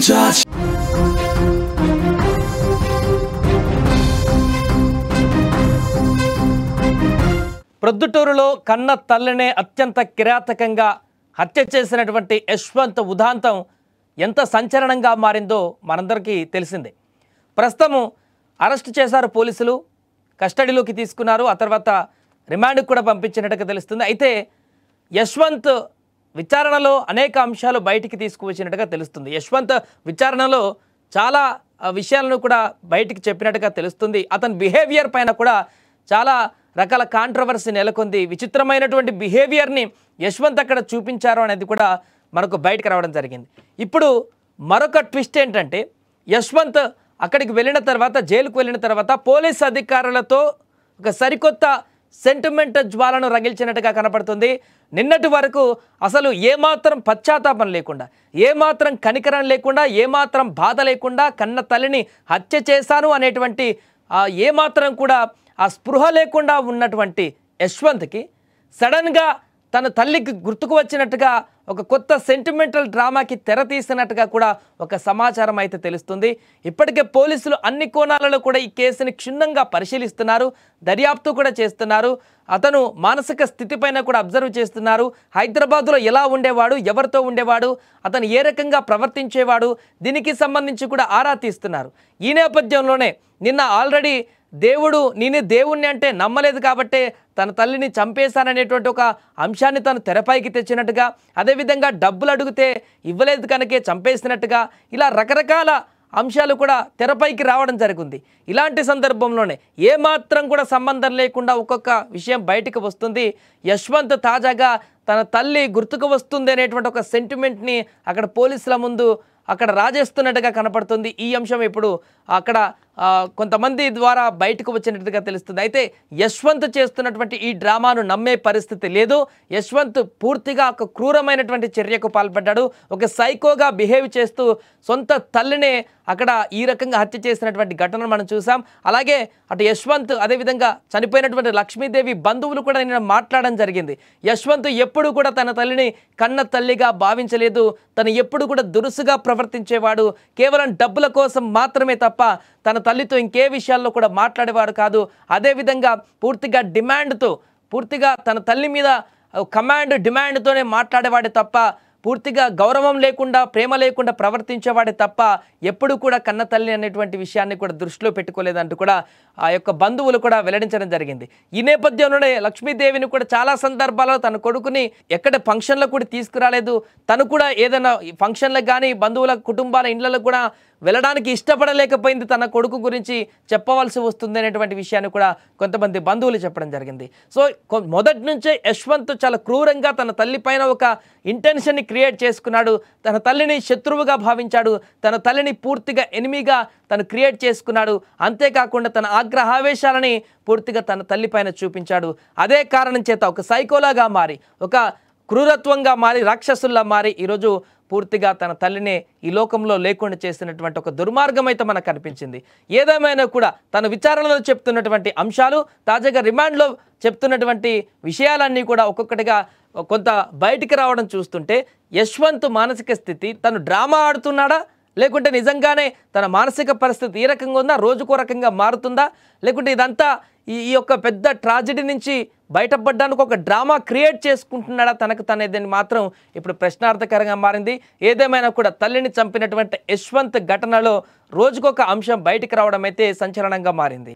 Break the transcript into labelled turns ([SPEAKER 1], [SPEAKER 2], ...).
[SPEAKER 1] touch.
[SPEAKER 2] ప్రొద్దుటూరులో కన్న తల్లినే అత్యంత కిరాతకంగా హత్య చేసినటువంటి యశ్వంత్ ఉదాంతం ఎంత సంచలనంగా మారిందో మనందరికీ తెలిసిందే. ప్రస్తుతం అరెస్ట్ చేశారు పోలీసులు, కస్టడీలోకి తీసుకున్నారు, ఆ తర్వాత రిమాండ్కి కూడా పంపించినట్టుగా తెలుస్తుంది. అయితే యశ్వంత్ విచారణలో అనేక అంశాలు బయటికి తీసుకువచ్చినట్టుగా తెలుస్తుంది. యశ్వంత్ విచారణలో చాలా విషయాలను కూడా బయటికి చెప్పినట్టుగా తెలుస్తుంది. అతని బిహేవియర్ పైన కూడా చాలా రకాల కాంట్రవర్సీ నెలకొంది. విచిత్రమైనటువంటి బిహేవియర్ని యశ్వంత్ అక్కడ చూపించారు అనేది కూడా మనకు బయటకు రావడం జరిగింది. ఇప్పుడు మరొక ట్విస్ట్ ఏంటంటే, యశ్వంత్ అక్కడికి వెళ్ళిన తర్వాత, జైలుకు వెళ్ళిన తర్వాత పోలీస్ అధికారులతో ఒక సరికొత్త సెంటిమెంట్ జ్వాలను రగిల్చినట్టుగా కనపడుతుంది. నిన్నటి వరకు అసలు ఏమాత్రం పశ్చాత్తాపం లేకుండా, ఏమాత్రం కనికరం లేకుండా, ఏమాత్రం బాధ లేకుండా, కన్న తల్లిని హత్య చేశాను అనేటువంటి ఏమాత్రం కూడా ఆ స్పృహ లేకుండా ఉన్నటువంటి యశ్వంత్కి సడన్గా తన తల్లికి గుర్తుకు వచ్చినట్టుగా ఒక కొత్త సెంటిమెంటల్ డ్రామాకి తెర తీసినట్టుగా కూడా ఒక సమాచారం అయితే తెలుస్తుంది. ఇప్పటికే పోలీసులు అన్ని కోణాలలో కూడా ఈ కేసుని క్షుణ్ణంగా పరిశీలిస్తున్నారు, దర్యాప్తు కూడా చేస్తున్నారు. అతను మానసిక స్థితిపైన కూడా అబ్జర్వ్ చేస్తున్నారు. హైదరాబాద్లో ఎలా ఉండేవాడు, ఎవరితో ఉండేవాడు, అతను ఏ రకంగా ప్రవర్తించేవాడు, దీనికి సంబంధించి కూడా ఆరా తీస్తున్నారు. ఈ నేపథ్యంలోనే నిన్న ఆల్రెడీ నేనే దేవుణ్ణి అంటే నమ్మలేదు కాబట్టే తన తల్లిని చంపేశాననేటువంటి ఒక అంశాన్ని తను తెరపైకి తెచ్చినట్టుగా, అదేవిధంగా డబ్బులు అడిగితే ఇవ్వలేదు కనుకే చంపేసినట్టుగా, ఇలా రకరకాల అంశాలు కూడా తెరపైకి రావడం జరిగింది. ఇలాంటి సందర్భంలోనే ఏమాత్రం కూడా సంబంధం లేకుండా ఒక్కొక్క విషయం బయటకు వస్తుంది. యశ్వంత్ తాజాగా తన తల్లి గుర్తుకు వస్తుంది అనేటువంటి ఒక సెంటిమెంట్ని అక్కడ పోలీసుల ముందు అక్కడ రాజేస్తున్నట్టుగా కనపడుతుంది. ఈ అంశం ఇప్పుడు అక్కడ కొంతమంది ద్వారా బయటకు వచ్చినట్టుగా తెలుస్తుంది. అయితే యశ్వంత్ చేస్తున్నటువంటి ఈ డ్రామాను నమ్మే పరిస్థితి లేదు. యశ్వంత్ పూర్తిగా ఒక క్రూరమైనటువంటి చర్యకు పాల్పడ్డాడు. ఒక సైకోగా బిహేవ్ చేస్తూ సొంత తల్లినే అక్కడ ఈ రకంగా హత్య చేసినటువంటి ఘటనను మనం చూసాం. అలాగే అటు యశ్వంత్, అదేవిధంగా చనిపోయినటువంటి లక్ష్మీదేవి బంధువులు కూడా నేను మాట్లాడడం జరిగింది. యశ్వంత్ ఎప్పుడు కూడా తన తల్లిని కన్న తల్లిగా భావించలేదు. తను ఎప్పుడు కూడా దురుసుగా ప్రవర్తించేవాడు. కేవలం డబ్బుల కోసం మాత్రమే తప్ప తన తల్లితో ఇంకే విషయాల్లో కూడా మాట్లాడేవాడు కాదు. అదేవిధంగా పూర్తిగా తన తల్లి మీద కమాండ్ డిమాండ్తోనే మాట్లాడేవాడే తప్ప పూర్తిగా గౌరవం లేకుండా, ప్రేమ లేకుండా ప్రవర్తించేవాడే తప్ప ఎప్పుడు కూడా కన్న తల్లి అనేటువంటి విషయాన్ని కూడా దృష్టిలో పెట్టుకోలేదంటూ కూడా ఆ యొక్క బంధువులు కూడా వెల్లడించడం జరిగింది. ఈ నేపథ్యంలోనే లక్ష్మీదేవిని కూడా చాలా సందర్భాల్లో తన కొడుకుని ఎక్కడ ఫంక్షన్లకు కూడా తీసుకురాలేదు. తను కూడా ఏదైనా ఫంక్షన్లకు కానీ బంధువుల కుటుంబాల ఇళ్లకు కూడా వెళ్ళడానికి ఇష్టపడలేకపోయింది. తన కొడుకు గురించి చెప్పవలసి వస్తుంది అనేటువంటి విషయాన్ని కూడా కొంతమంది బంధువులు చెప్పడం జరిగింది. సో మొదటి నుంచే యశ్వంత్ చాలా క్రూరంగా తన తల్లి పైన ఒక ఇంటెన్షన్ని క్రియేట్ చేసుకున్నాడు. తన తల్లిని శత్రువుగా భావించాడు. తన తల్లిని పూర్తిగా ఎనిమిగా తను క్రియేట్ చేసుకున్నాడు. అంతేకాకుండా తన ఆగ్రహావేశాలని పూర్తిగా తన తల్లి పైన చూపించాడు. అదే కారణం చేత ఒక సైకోలాగా మారి, ఒక క్రూరత్వంగా మారి, రాక్షసుల్లా మారి ఈరోజు పూర్తిగా తన తల్లినే ఈ లోకంలో లేకుండా చేసినటువంటి ఒక దుర్మార్గం అయితే మనకు కనిపించింది. ఏదేమైనా కూడా తన విచారణలో చెప్తున్నటువంటి అంశాలు, తాజాగా రిమాండ్లో చెప్తున్నటువంటి విషయాలన్నీ కూడా ఒక్కొక్కటిగా కొంత బయటికి రావడం చూస్తుంటే యశ్వంత్ మానసిక స్థితి, తను డ్రామా ఆడుతున్నాడా లేకుంటే నిజంగానే తన మానసిక పరిస్థితి ఈ రకంగా ఉందా, రోజుకో రకంగా మారుతుందా, లేకుంటే ఇదంతా ఈ యొక్క పెద్ద ట్రాజెడీ నుంచి బయటపడడానికి ఒక డ్రామా క్రియేట్ చేసుకుంటున్నాడా తనకు తనేదని మాత్రం ఇప్పుడు ప్రశ్నార్థకరంగా మారింది. ఏదేమైనా కూడా తల్లిని చంపినటువంటి యశ్వంత్ ఘటనలో రోజుకొక అంశం బయటికి రావడం అయితే సంచలనంగా మారింది.